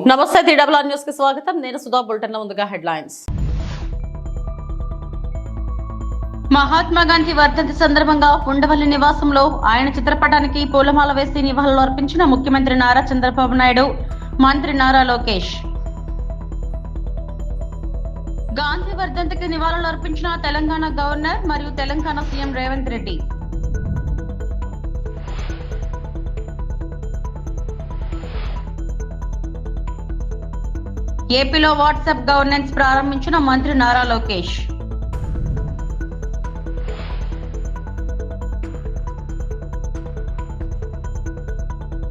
నమస్తే TWR news కి స్వాగతం. నేను సుధా. బులెటిన్ ముందుగా హెడ్లైన్స్. మహాత్మా గాంధీ వర్ధంతి సందర్భంగా ఉండవల్లి నివాసంలో ఆయన చిత్రపటానికి పూలమాల వేసి నివాళులు అర్పించిన ముఖ్యమంత్రి నారా చంద్రబాబు నాయుడు, మంత్రి నారా లోకేష్. గాంధీ వర్ధంతికి నివాళులు అర్పించిన తెలంగాణ గవర్నర్ మరియు తెలంగాణ సీఎం రేవంత్ రెడ్డి. ఏపీలో వాట్సాప్ గవర్నెన్స్ ప్రారంభించిన మంత్రి నారా లోకేష్.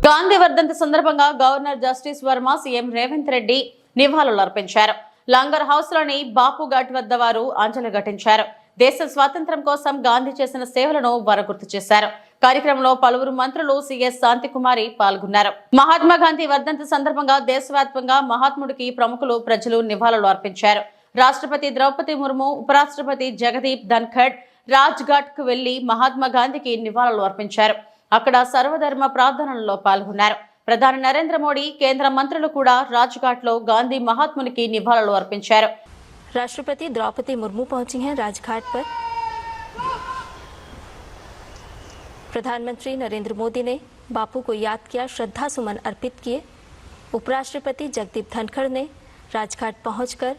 గాంధీ వర్ధంతి సందర్భంగా governor justice Varma, CM Revanth Reddy నివాళులు అర్పించారు. లంగర్ హౌస్ లోని బాపు ఘాట్ వద్ద వారు అంజలి ఘటించారు. దేశ స్వాతంత్ర్యం కోసం గాంధీ చేసిన సేవలను వారు గుర్తు చేశారు. కార్యక్రమంలో పలువురు మంత్రులు, సీఎస్ శాంతికుమారి పాల్గొన్నారు. మహాత్మా గాంధీ వర్ధంతి సందర్భంగా దేశవ్యాప్తంగా మహాత్ముడికి ప్రముఖులు, ప్రజలు నివాళులు అర్పించారు. రాష్ట్రపతి ద్రౌపది ముర్ము, ఉపరాష్ట్రపతి జగదీప్ ధన్ఖడ్ రాజ్ ఘాట్ కు వెళ్లి మహాత్మా గాంధీకి నివాళులు అర్పించారు. అక్కడ సర్వధర్మ ప్రార్థనలలో పాల్గొన్నారు. ప్రధాని నరేంద్ర మోడీ, కేంద్ర మంత్రులు కూడా రాజ్ ఘాట్ లో గాంధీ మహాత్మునికి నివాళులు अर्पिంచారు. राष्ट्रपति द्रौपदी मुर्मू पहुंची हैं राजघाट पर। प्रधानमंत्री नरेंद्र मोदी ने बापू को याद किया, श्रद्धा सुमन अर्पित किए। उपराष्ट्रपति जगदीप धनखड़ ने राजघाट पहुंचकर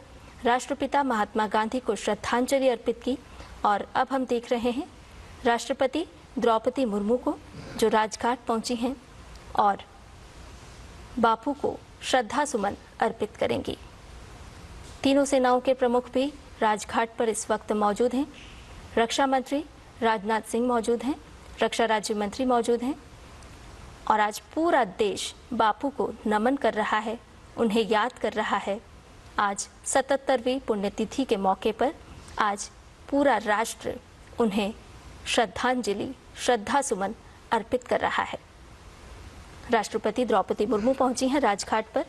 राष्ट्रपिता महात्मा गांधी को श्रद्धांजलि अर्पित की। और अब हम देख रहे हैं राष्ट्रपति द्रौपदी मुर्मू को जो राजघाट पहुंची हैं और बापू को श्रद्धा सुमन अर्पित करेंगी। तीनों सेनाओं के प्रमुख भी राजघाट पर इस वक्त मौजूद हैं। रक्षा मंत्री राजनाथ सिंह मौजूद हैं, रक्षा राज्य मंत्री मौजूद हैं। और आज पूरा देश बापू को नमन कर रहा है, उन्हें याद कर रहा है। आज 77वीं पुण्यतिथि के मौके पर आज पूरा राष्ट्र उन्हें श्रद्धांजलि, श्रद्धा सुमन अर्पित कर रहा है। राष्ट्रपति द्रौपदी मुर्मू पहुंची हैं राजघाट पर।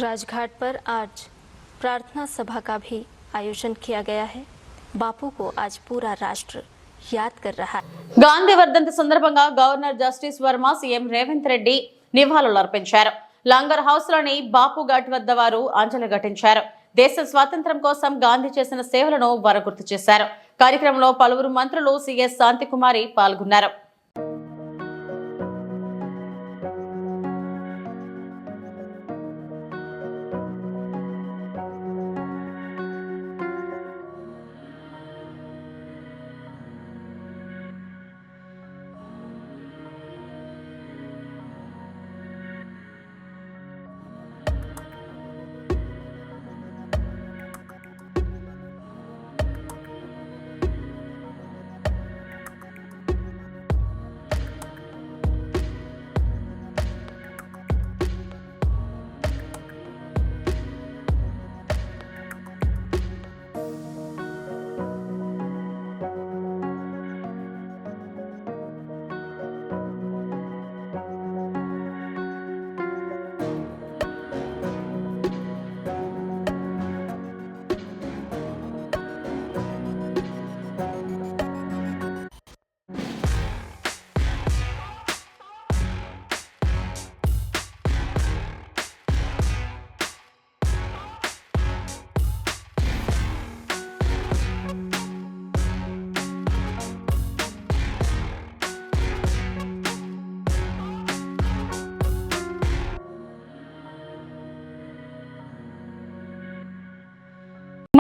राजघाट पर आज प्रार्थना सभा का भी आयोजन किया गया है। बापू को आज पूरा राष्ट्र याद कर रहा है। గాంధీ వర్ధంతి సందర్భంగా governor justice Varma, CM Revanth Reddy నివాళులు అర్పించారు. లంగర్ హౌస్ లోని బాపు ఘాట్ వద్ద వారు అంజలి ఘటించారు. దేశ స్వాతంత్ర్యం కోసం గాంధీ చేసిన సేవలను వారు గుర్తు చేశారు. కార్యక్రమంలో పలువురు మంత్రులు, సీఎస్ శాంతికుమారి పాల్గొన్నారు.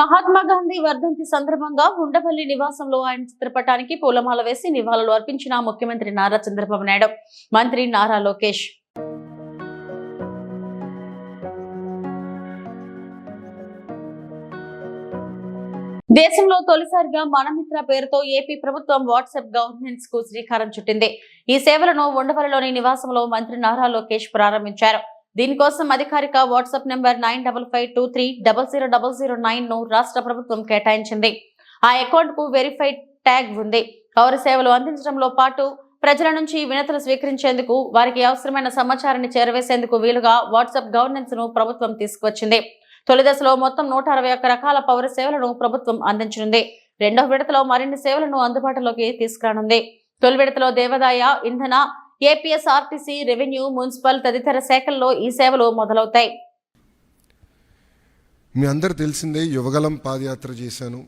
మహాత్మా గాంధీ వర్ధంతి సందర్భంగా ఉండవల్లి నివాసంలో ఆయన చిత్రపటానికి పూలమాల వేసి నివాళులు అర్పించిన ముఖ్యమంత్రి నారా చంద్రబాబు నాయుడు, మంత్రి నారా లోకేష్. దేశంలో తొలిసారిగా మనమిత్ర పేరుతో ఏపీ ప్రభుత్వం వాట్సాప్ గవర్నెన్స్ కు శ్రీకారం చుట్టింది. ఈ సేవలను ఉండవల్లిలోని నివాసంలో మంత్రి నారా లోకేష్ ప్రారంభించారు. దీనికోసం అధికారిక వాట్సాప్ నెంబర్ 9552300009 ను రాష్ట్ర ప్రభుత్వం కేటాయించింది. ఆ అకౌంట్ కు వెరిఫైడ్ ట్యాగ్ ఉంది. పౌర సేవలు అందించడంలో పాటు ప్రజల నుంచి వినతులు స్వీకరించేందుకు, వారికి అవసరమైన సమాచారాన్ని చేరవేసేందుకు వీలుగా వాట్సాప్ గవర్నెన్స్ ను ప్రభుత్వం తీసుకువచ్చింది. తొలి దశలో మొత్తం 161 రకాల పౌర సేవలను ప్రభుత్వం అందించనుంది. రెండవ విడతలో మరిన్ని సేవలను అందుబాటులోకి తీసుకురానుంది. తొలి విడతలో దేవాదాయ, ఇంధన, ఏపీఎస్, ఆర్టీసీ, రెవెన్యూ, మున్సిపల్ తదితర శాఖల్లో ఈ సేవలు మొదలవుతాయి. మీ అందరు తెలిసిందే, యువగలం పాదయాత్ర చేశాను.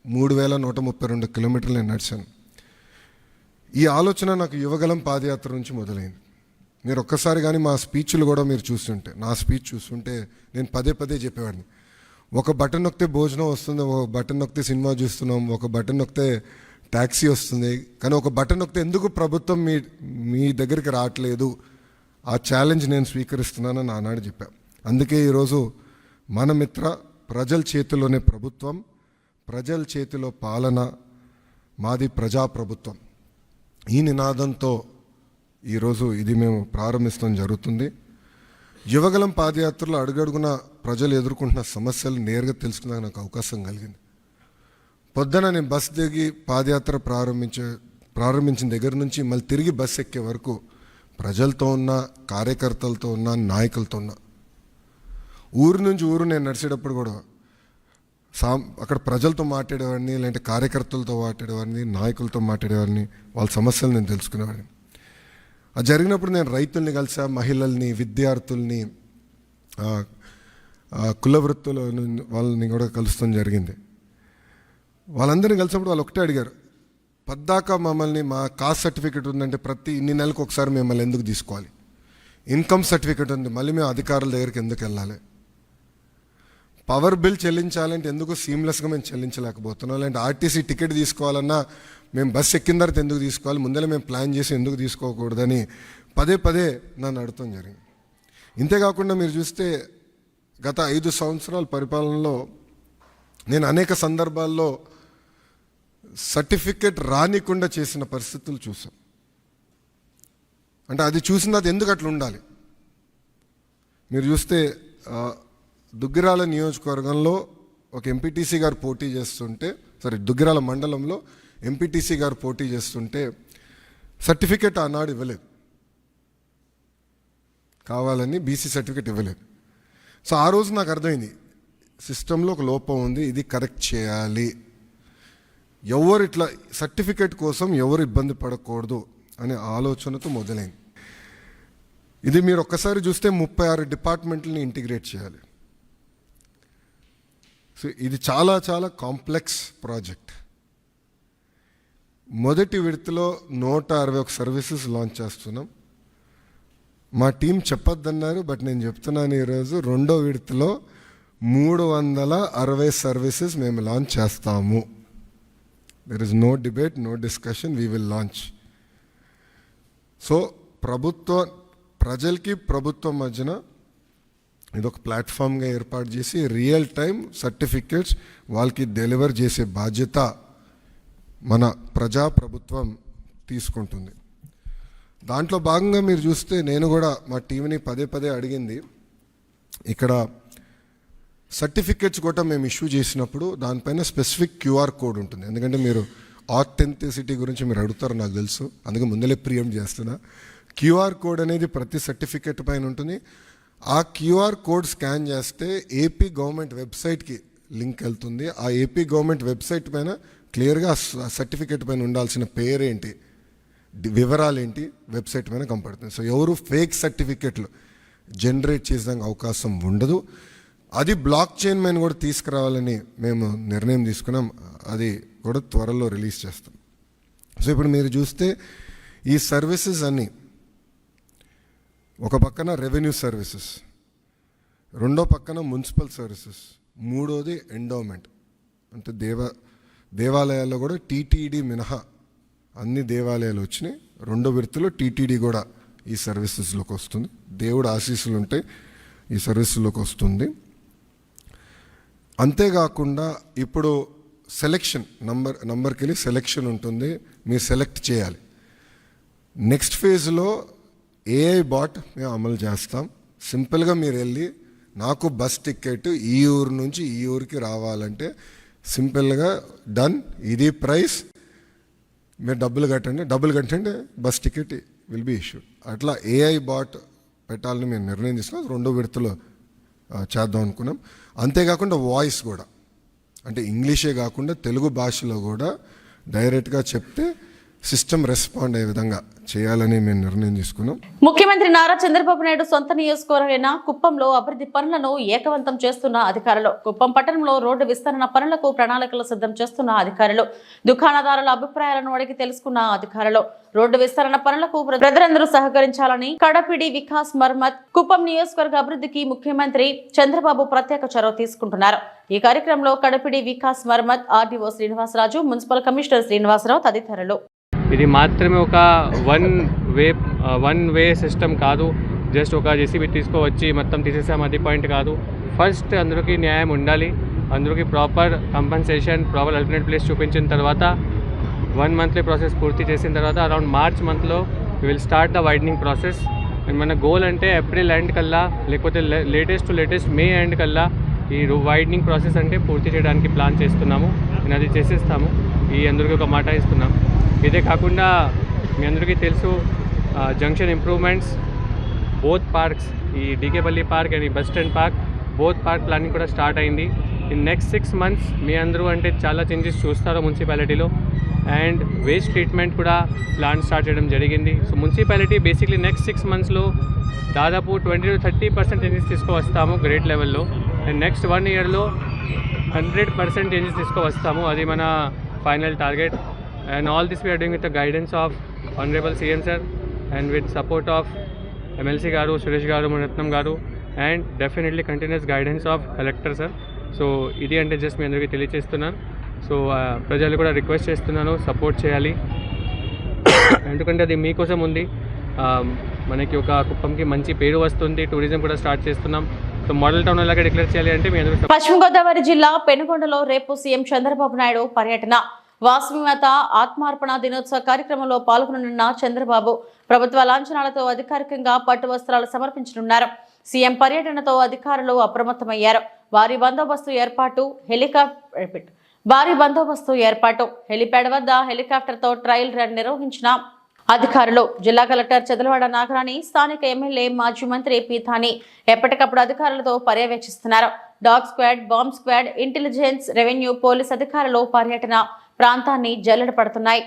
3132 కిలోమీటర్లు నేను నడిచాను. ఈ ఆలోచన నాకు యువగలం పాదయాత్ర నుంచి మొదలైంది. మీరు ఒక్కసారి కానీ మా స్పీచ్లు కూడా మీరు చూస్తుంటే, నా స్పీచ్ చూస్తుంటే నేను పదే పదే చెప్పేవాడిని, ఒక బటన్ నొక్కితే భోజనం వస్తుంది, ఒక బటన్ నొక్కితే సినిమా చూస్తున్నాం, ఒక బటన్ నొక్కితే ట్యాక్సీ వస్తుంది, కానీ ఒక బటన్ నొక్కితే ఎందుకు ప్రభుత్వం మీ దగ్గరికి రావట్లేదు, ఆ ఛాలెంజ్ నేను స్వీకరిస్తున్నానని ఆనాడు చెప్పాను. అందుకే ఈరోజు మన మిత్ర, ప్రజల చేతిలోనే ప్రభుత్వం, ప్రజల చేతిలో పాలన, మాది ప్రజాప్రభుత్వం, ఈ నినాదంతో ఈరోజు ఇది మేము ప్రారంభిస్తాం జరుగుతుంది. యువగలం పాదయాత్రలో అడుగడుగున ప్రజలు ఎదుర్కొంటున్న సమస్యలు నేరుగా తెలుసుకునే నాకు అవకాశం కలిగింది. పొద్దున నేను బస్ దిగి పాదయాత్ర ప్రారంభించిన దగ్గర నుంచి మళ్ళీ తిరిగి బస్ ఎక్కే వరకు ప్రజలతో ఉన్న, కార్యకర్తలతో ఉన్న, నాయకులతో ఉన్న, ఊరు నుంచి ఊరు నేను నడిచేటప్పుడు కూడా అక్కడ ప్రజలతో మాట్లాడేవాడిని, లేదంటే కార్యకర్తలతో మాట్లాడేవాడిని, నాయకులతో మాట్లాడేవాడిని, వాళ్ళ సమస్యలు నేను తెలుసుకునేవాడిని. అది జరిగినప్పుడు నేను రైతుల్ని కలిసా, మహిళల్ని, విద్యార్థుల్ని, కుల వృత్తుల వాళ్ళని కూడా కలుస్తాం జరిగింది. వాళ్ళందరినీ కలిసినప్పుడు వాళ్ళు ఒకటే అడిగారు, పద్దాక మమ్మల్ని మా కాస్ట్ సర్టిఫికేట్ ఉందంటే ప్రతి ఇన్ని నెలలకు ఒకసారి మిమ్మల్ని ఎందుకు తీసుకోవాలి, ఇన్కమ్ సర్టిఫికేట్ ఉంది మళ్ళీ మేము అధికారుల దగ్గరికి ఎందుకు వెళ్ళాలి, పవర్ బిల్ చెల్లించాలంటే ఎందుకు సీమ్లెస్గా మేము చెల్లించలేకపోతున్నాం, లేదంటే ఆర్టీసీ టికెట్ తీసుకోవాలన్నా మేము బస్ ఎక్కిన తర్వాత ఎందుకు తీసుకోవాలి, ముందర మేము ప్లాన్ చేసి ఎందుకు తీసుకోకూడదని పదే పదే నన్ను అడగటం జరిగింది. ఇంతేకాకుండా మీరు చూస్తే గత 5 సంవత్సరాల పరిపాలనలో నేను అనేక సందర్భాల్లో సర్టిఫికెట్ రానికుండా చేసిన పరిస్థితులు చూసాం. అంటే అది చూసిన అది ఎందుకు అట్లా ఉండాలి. మీరు చూస్తే దుగ్గిరాల నియోజకవర్గంలో ఒక ఎంపీటీసీ గారు పోటీ చేస్తుంటే, దుగ్గిరాల మండలంలో ఎంపీటీసీ గారు పోటీ చేస్తుంటే సర్టిఫికెట్ ఆనాడు ఇవ్వలేదు, కావాలని బీసీ సర్టిఫికెట్ ఇవ్వలేదు. సో ఆ రోజు నాకు అర్థమైంది, సిస్టంలో ఒక లోపం ఉంది, ఇది కరెక్ట్ చేయాలి, ఎవరు ఇట్లా సర్టిఫికెట్ కోసం ఎవరు ఇబ్బంది పడకూడదు అనే ఆలోచనతో మొదలైంది. ఇది మీరు ఒక్కసారి చూస్తే 36 డిపార్ట్మెంట్లని ఇంటిగ్రేట్ చేయాలి. సో ఇది చాలా చాలా కాంప్లెక్స్ ప్రాజెక్ట్. మొదటి విడతలో 161 సర్వీసెస్ లాంచ్ చేస్తున్నాం. మా టీం చెప్పొద్దన్నారు, బట్ నేను చెప్తున్నాను, ఈరోజు రెండో విడతలో 360 సర్వీసెస్ మేము లాంచ్ చేస్తాము. There is no debate, no discussion, we will launch. So ప్రజలకి ప్రభుత్వం మధ్యన ఇదొక ప్లాట్ఫామ్గా ఏర్పాటు చేసి రియల్ టైం సర్టిఫికేట్స్ వాళ్ళకి డెలివర్ చేసే బాధ్యత మన ప్రభుత్వం తీసుకుంటుంది. దాంట్లో భాగంగా మీరు చూస్తే నేను కూడా మా టీంని పదే పదే అడిగింది, ఇక్కడ సర్టిఫికేట్స్ కూడా మేము ఇష్యూ చేసినప్పుడు దానిపైన స్పెసిఫిక్ క్యూఆర్ కోడ్ ఉంటుంది. ఎందుకంటే మీరు ఆథెంటిసిటీ గురించి మీరు అడుగుతారు నాకు తెలుసు, అందుకే ముందలే ప్రియం చేస్తున్నా. క్యూఆర్ కోడ్ అనేది ప్రతి సర్టిఫికేట్ పైన ఉంటుంది. ఆ క్యూఆర్ కోడ్ స్కాన్ చేస్తే ఏపీ గవర్నమెంట్ వెబ్సైట్కి లింక్ వెళ్తుంది. ఆ ఏపీ గవర్నమెంట్ వెబ్సైట్ పైన క్లియర్గా సర్టిఫికేట్ పైన ఉండాల్సిన పేరేంటి, వివరాలు ఏంటి వెబ్సైట్ పైన కనపడుతుంది. సో ఎవరు ఫేక్ సర్టిఫికేట్లు జనరేట్ చేసేదానికి అవకాశం ఉండదు. అది బ్లాక్ చైన్ పైన కూడా తీసుకురావాలని మేము నిర్ణయం తీసుకున్నాం. అది కూడా త్వరలో రిలీజ్ చేస్తాం. సో ఇప్పుడు మీరు చూస్తే ఈ సర్వీసెస్ అన్నీ, ఒక పక్కన రెవెన్యూ సర్వీసెస్, రెండో పక్కన మున్సిపల్ సర్వీసెస్, మూడోది ఎండోమెంట్. అంటే దేవాలయాల్లో కూడా టీటీడీ మినహా అన్ని దేవాలయాలు వచ్చినాయి. రెండో విడతలో టీటీడీ కూడా ఈ సర్వీసెస్లోకి వస్తుంది. దేవుడు ఆశీస్సులు ఉంటే ఈ సర్వీసుల్లోకి వస్తుంది. అంతేకాకుండా ఇప్పుడు సెలెక్షన్ నంబర్కి వెళ్ళి సెలెక్షన్ ఉంటుంది, మీరు సెలెక్ట్ చేయాలి. నెక్స్ట్ ఫేజ్లో ఏఐ బాట్ మేము అమలు చేస్తాం. సింపుల్గా మీరు వెళ్ళి నాకు బస్ టికెట్ ఈ ఊరు నుంచి ఈ ఊరికి రావాలంటే సింపుల్గా డన్, ఇది ప్రైస్, మీరు డబ్బులు కట్టండి bus ticket will be issued. అట్లా ఏఐ బాట్ పెట్టాలని మేము నిర్ణయం తీసుకున్నాం. రెండో విడతలో చేద్దాం అనుకున్నాం. అంతేకాకుండా వాయిస్ కూడా, అంటే ఇంగ్లీషే కాకుండా తెలుగు భాషలో కూడా డైరెక్ట్గా చెప్తే సిస్టమ్ రెస్పాండ్ అయ్యే విధంగా చేయాలని మేము నిర్ణయం తీసుకున్నాం. ముఖ్యమంత్రి నారా చంద్రబాబు నాయుడు సొంత నియోజకవర్గమైన కుప్పంలో అభివృద్ధి పనులను ఏకవంతం చేస్తున్న అధికారులు, కుప్పం పట్టణంలో రోడ్డు విస్తరణ పనులకు ప్రణాళికలు సిద్ధం చేస్తున్న అధికారులు, దుకాణదారుల అభిప్రాయాలను అడిగి తెలుసుకున్న అధికారులు, రోడ్డు విస్తరణ పనులకు ప్రజలందరూ సహకరించాలని కడపిడి వికాస్ మర్మత్ కుప్పం నియోజకవర్గ అభివృద్ధికి ముఖ్యమంత్రి చంద్రబాబు ప్రత్యేక చొరవ తీసుకుంటున్నారు. ఈ కార్యక్రమంలో కడపిడి Vikas Marmat RDO Srinivasaraju, municipal commissioner Srinivasarao తదితరులు. ఇది మాత్రమే ఒక వన్ వే సిస్టమ్ కాదు. జస్ట్ ఒక జేసీబీ తీసుకువచ్చి మొత్తం తీసేసాం అది పాయింట్ కాదు. ఫస్ట్ అందరికీ న్యాయం ఉండాలి, అందరికీ proper compensation, proper alternate place చూపించిన తర్వాత 1 మంత్లీ ప్రాసెస్ పూర్తి చేసిన తర్వాత అరౌండ్ మార్చ్ మంత్లో will start the widening process. And మన గోల్ అంటే ఏప్రిల్ ఎండ్ కల్లా లేకపోతే లేటెస్ట్ మే ఎండ్ కల్లా ఈ వైడనింగ్ ప్రాసెస్ అంటే పూర్తి చేయడానికి ప్లాన్ చేస్తున్నాము. నేను అది చేసేస్తాము, ఈ అందరికీ ఒక మాట ఇస్తున్నాం. ఇదే కాకుండా మీ అందరికీ తెలుసు జంక్షన్ ఇంప్రూవ్మెంట్స్, బోత్ పార్క్స్, ఈ డీకేపల్లి పార్క్ అండ్ ఈ bus stand park, both park planning కూడా స్టార్ట్ అయింది. ఇన్ నెక్స్ట్ 6 months మీ అందరూ అంటే చాలా చేంజెస్ చూస్తారు మున్సిపాలిటీలో. అండ్ వేస్ట్ ట్రీట్మెంట్ కూడా ప్లాన్ స్టార్ట్ చేయడం జరిగింది. సో మున్సిపాలిటీ బేసిక్లీ నెక్స్ట్ 6 monthsలో దాదాపు 20 to 30% చేంజెస్ తీసుకువస్తాము గ్రేడ్ లెవెల్లో. అండ్ నెక్స్ట్ 1 yearలో 100% చేంజెస్ తీసుకువస్తాము. అది మన final target. And all this we are doing with the guidance of Honorable CM sir and with support of MLC garu, Suresh garu, Munratnam garu, and definitely continuous guidance of Collector sir. So idi ante just మీ అందరికీ తెలియజేస్తున్నాను. So ప్రజలు కూడా request చేస్తున్నాను, support చేయాలి, ఎందుకంటే అది మీకోసం ఉంది. మనకి ఒక కుప్పంకి మంచి పేరు వస్తుంది, టూరిజం కూడా స్టార్ట్ చేస్తున్నాం. సో మోడల్ టౌన్ లాగా డిక్లేర్ చేయాలి అంటే మీ అందరూ. పశ్చిమ గోదావరి జిల్లా పెనుగొండలో రేపు సీఎం చంద్రబాబు నాయుడు పర్యటన. వాసవిమాత ఆత్మార్పణ దినోత్సవ కార్యక్రమంలో పాల్గొననున్న చంద్రబాబు ప్రభుత్వ లాంఛనాలతో అధికారికంగా పట్టు వస్త్రాలు సమర్పించనున్నారు. సీఎం పర్యటనతో అధికారులు అప్రమత్తమయ్యారు. భారీ బందోబస్తు ఏర్పాటు హెలిప్యాడ్ వద్ద హెలికాప్టర్తో ట్రయల్ రన్ నిర్వహించిన అధికారులు. జిల్లా కలెక్టర్ చదలవాడ నాగరాణి, స్థానిక ఎమ్మెల్యే మాజీ మంత్రి పీతాని ఎప్పటికప్పుడు అధికారులతో పర్యవేక్షిస్తున్నారు. Dog squad, bomb squad, intelligence, revenue, police అధికారులు పర్యటన ప్రాంతాన్ని జల్లెడ పడుతున్నాయి.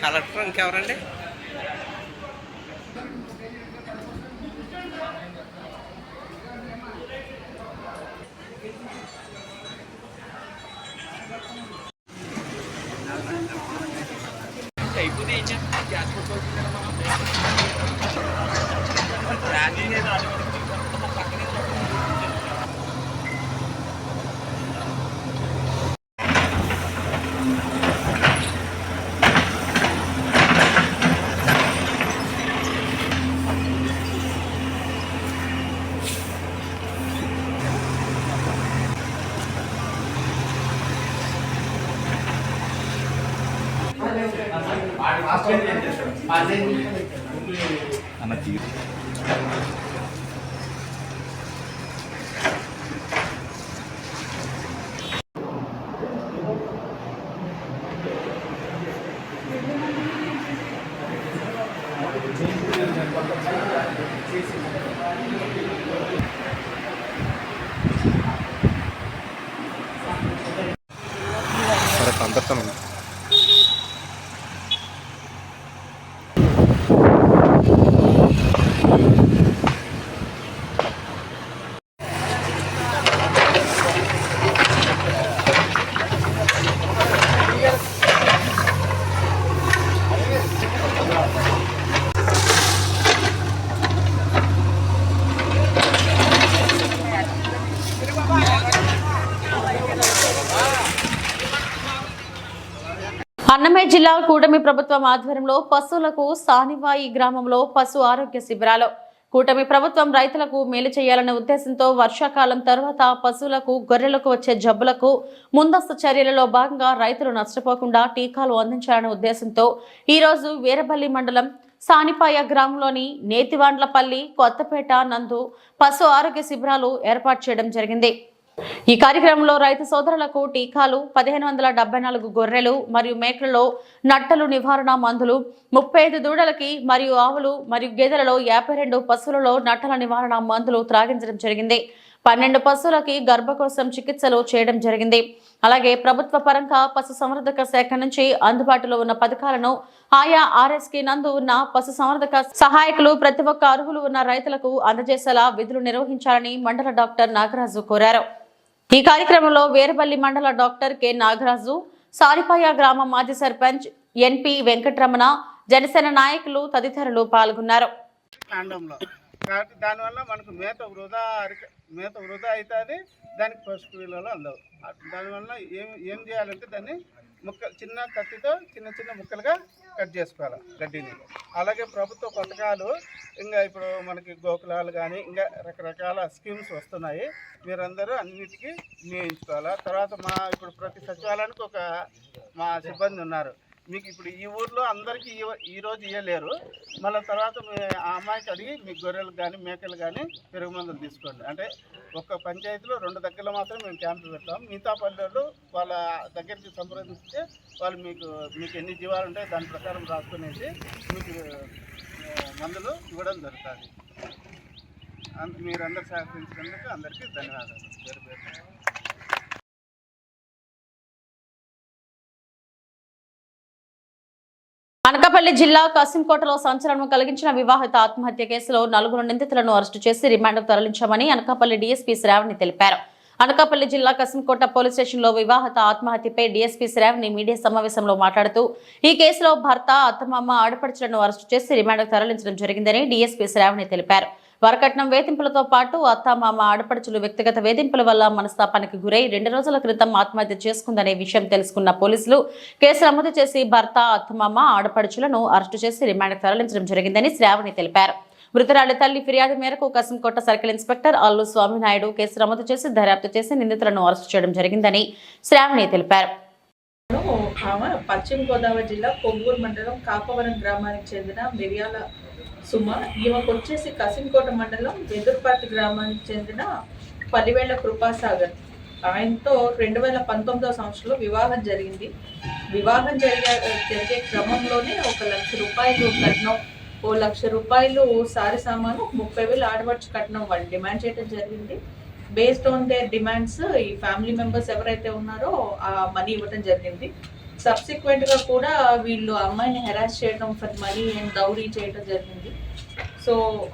కలెక్టర్ ఇంకెవరండి? అన్నమయ్య జిల్లా కూటమి ప్రభుత్వం ఆధ్వర్యంలో పశువులకు సానివాయి గ్రామంలో పశు ఆరోగ్య శిబిరాలు. కూటమి ప్రభుత్వం రైతులకు మేలు చేయాలనే ఉద్దేశంతో వర్షాకాలం తర్వాత పశువులకు గొర్రెలకు వచ్చే జబ్బులకు ముందస్తు చర్యలలో భాగంగా రైతులు నష్టపోకుండా టీకాలు అందించాలనే ఉద్దేశంతో ఈ రోజు వీరబల్లి మండలం సానిపాయ గ్రామంలోని నేతివాండ్లపల్లి కొత్తపేట నందు పశు ఆరోగ్య శిబిరాలు ఏర్పాటు చేయడం జరిగింది. ఈ కార్యక్రమంలో రైతు సోదరులకు టీకాలు, 1574 గొర్రెలు మరియు మేకలలో నట్టలు నివారణ మందులు, 35 దూడలకి మరియు ఆవులు మరియు గేదెలలో 52 పశువులలో నట్టల నివారణ మందులు త్రాగించడం జరిగింది. 12 పశువులకి గర్భకోశం చికిత్సలు చేయడం జరిగింది. అలాగే ప్రభుత్వ పరంగా పశు సంవర్ధక శాఖ నుంచి అందుబాటులో ఉన్న పథకాలను ఆయా ఆర్ఎస్కి నందు ఉన్న పశు సంవర్ధక సహాయకులు ప్రతి ఒక్క అర్హులు ఉన్న రైతులకు అందజేసేలా విధులు నిర్వహించాలని మండల డాక్టర్ నాగరాజు కోరారు. ఈ కార్యక్రమంలో వీరబల్లి మండల డాక్టర్ కె నాగరాజు, సారిపాయ గ్రామ మాజీ సర్పంచ్ ఎన్పి వెంకటరమణ, జనసేన నాయకులు తదితరులు పాల్గొన్నారు. దానివల్ల మనకు మేత వృధా అవుతుంది, దానికి పసుపు విలువలు అందవు. దానివల్ల ఏం చేయాలంటే దాన్ని చిన్న కత్తితో చిన్న ముక్కలుగా కట్ చేసుకోవాలి గడ్డిని. అలాగే ప్రభుత్వ పథకాలు ఇంకా ఇప్పుడు మనకి గోకులాలు కానీ ఇంకా రకరకాల స్కీమ్స్ వస్తున్నాయి. మీరందరూ అన్నిటికీ వినియోగించుకోవాలి. తర్వాత ఇప్పుడు ప్రతి సచివాలయానికి ఒక మా సిబ్బంది ఉన్నారు. మీకు ఇప్పుడు ఈ ఊర్లో అందరికీ ఈరోజు ఇవ్వలేరు. మళ్ళీ తర్వాత ఆ అమ్మాయికి అడిగి మీ గొర్రెలు కానీ మేకలు కానీ పెరుగు మందులు తీసుకోండి. అంటే ఒక్క పంచాయతీలో 2 దగ్గరలో మాత్రం మేము క్యాంపులు పెడతాం. మిగతా పల్లెలు వాళ్ళ దగ్గరికి సంప్రదిస్తే వాళ్ళు మీకు ఎన్ని జీవాలు ఉంటాయో దాని ప్రకారం రాసుకునేసి మీకు మందులు ఇవ్వడం జరుగుతుంది. మీరందరూ సహకరించినందుకు అందరికీ ధన్యవాదాలు. పేరు అనకాపల్లి జిల్లా కసింకోటలో సంచలనం కలిగించిన వివాహిత ఆత్మహత్య కేసులో 4 నిందితులను అరెస్టు చేసి రిమాండ్కు తరలించామని అనకాపల్లి డీఎస్పీ శ్రావణి తెలిపారు. అనకాపల్లి జిల్లా కసింకోట పోలీస్ స్టేషన్లో వివాహిత ఆత్మహత్యపై డీఎస్పీ శ్రావణి మీడియా సమావేశంలో మాట్లాడుతూ ఈ కేసులో భర్త, అత్తమామ, ఆడపడుచులను అరెస్టు చేసి రిమాండ్కు తరలించడం జరిగిందని డీఎస్పీ శ్రావణి తెలిపారు. వరకట్నం వేధింపులతో పాటు అత్తమామ, ఆడపడుచులు వ్యక్తిగత వేధింపుల వల్ల మనస్తాపానికి గురై 2 రోజుల క్రితం ఆత్మహత్య చేసుకుందనే విషయం తెలుసుకున్న పోలీసులు కేసు నమోదు చేసి భర్త, అత్తమామ, ఆడపడుచులను అరెస్టు చేసి రిమాండ్కు తరలించడం జరిగిందని శ్రావణి తెలిపారు. మృతురాలి తల్లి ఫిర్యాదు మేరకు Kasimkota circle inspector Allu Swami Naidu case నమోదు చేసి దర్యాప్తు చేసి నిందితులను అరెస్టు చేయడం జరిగిందని శ్రావణి తెలిపారు. పశ్చిమ గోదావరి జిల్లా కొవ్వూరు మండలం కాపవరం గ్రామానికి చెందిన మిరియాల సుమ. ఈమెకు వచ్చేసి కసింకోట మండలం వెదురుపాటి గ్రామానికి చెందిన పల్లివేళ్ల కృపాసాగర్. ఆయనతో 2019వ సంవత్సరంలో వివాహం జరిగింది. వివాహం జరిగే క్రమంలోనే 1 లక్ష రూపాయలు కట్నం, 1 లక్ష రూపాయలు సారి సామాను, 30,000 ఆడవచ్చు కట్నం వాళ్ళు డిమాండ్ చేయడం జరిగింది. బేస్డ్ ఆన్ దేర్ డిమాండ్స్ ఈ ఫ్యామిలీ మెంబర్స్ ఎవరైతే ఉన్నారో ఆ మనీ ఇవ్వడం జరిగింది. సబ్సిక్వెంట్గా కూడా వీళ్ళు అమ్మాయిని హెరాస్ చేయడం ఫర్ మనీ అండ్ డౌరీ చేయడం జరిగింది. సో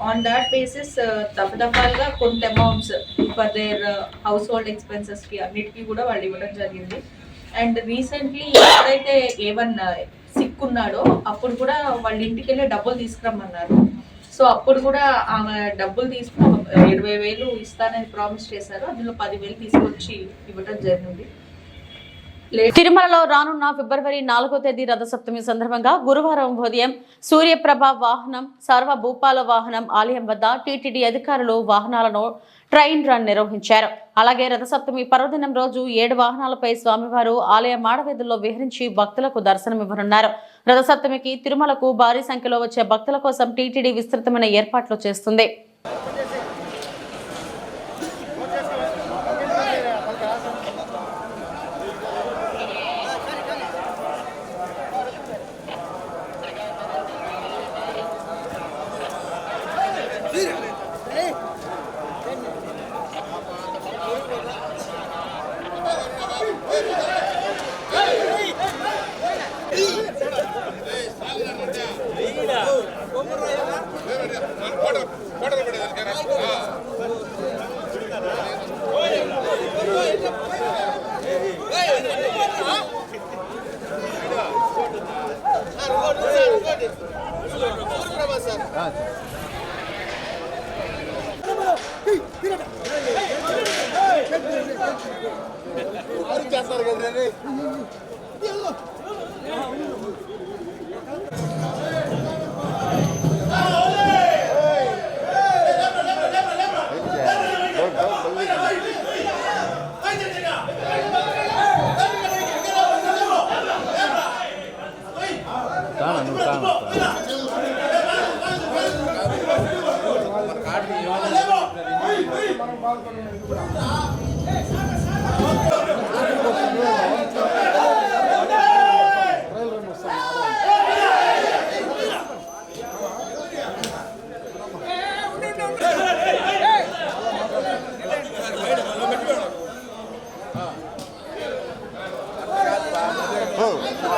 ఆన్ దాట్ బేసిస్ దఫాలుగా కొంత amounts for their household ఎక్స్పెన్సెస్కి అన్నిటికీ కూడా వాళ్ళు ఇవ్వడం జరిగింది. అండ్ రీసెంట్లీ ఎప్పుడైతే ఏమన్నా సిక్ ఉన్నాడో అప్పుడు కూడా వాళ్ళ ఇంటికి వెళ్ళి డబ్బులు తీసుకురమ్మన్నారు. సో అప్పుడు కూడా ఆమె డబ్బులు తీసుకుని 20,000 ఇస్తానని ప్రామిస్ చేశారు. అందులో 10,000 తీసుకొచ్చి ఇవ్వడం జరిగింది. తిరుమలలో రానున్న ఫిబ్రవరి 4వ తేదీ రథసప్తమి సందర్భంగా గురువారం ఉదయం సూర్యప్రభ వాహనం, సర్వభూపాల వాహనం ఆలయం వద్ద టీటీడీ అధికారులు వాహనాలను ట్రైన్ రన్ నిర్వహించారు. అలాగే రథసప్తమి పర్వదినం రోజు 7 వాహనాలపై స్వామివారు ఆలయ మాడవీధుల్లో విహరించి భక్తులకు దర్శనమివ్వనున్నారు. రథసప్తమికి తిరుమలకు భారీ సంఖ్యలో వచ్చే భక్తుల కోసం టీటీడీ విస్తృతమైన ఏర్పాట్లు చేస్తుంది.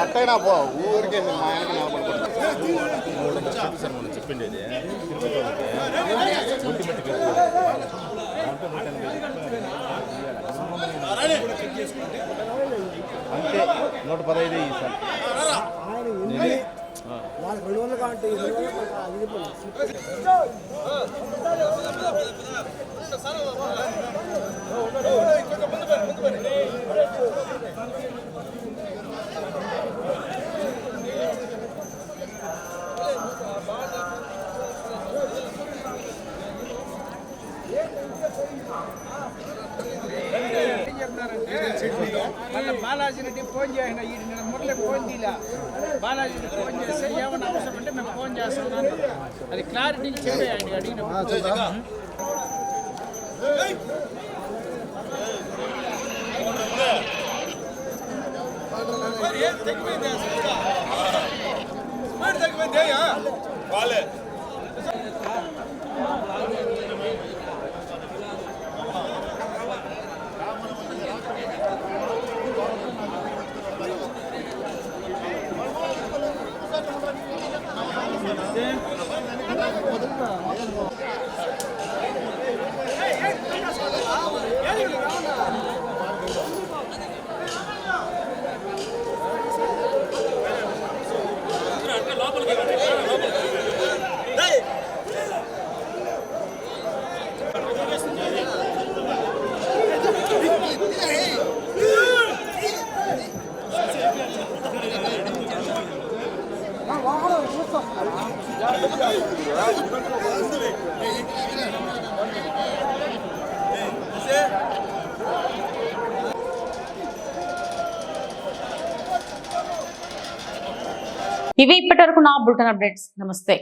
అట్టైనా పో ఊరికే మా ఆయనకి చెప్పింది అంతే 115 సార్ వాళ్ళకి 200 కావాలంటే 200 మళ్ళీ బాలాజీ రెడ్డి ఫోన్ చేసిన ఈ మురళి ఫోన్ తీలా బాలాజీ రెడ్డి ఫోన్ చేస్తే ఏమైనా అవసరం అంటే మేము ఫోన్ చేస్తున్నాం అది క్లారిటీ చెప్పేయండి అడిగిన ఇవి ఇప్పటివరకు నా బులెటిన్ అప్డేట్స్. నమస్తే.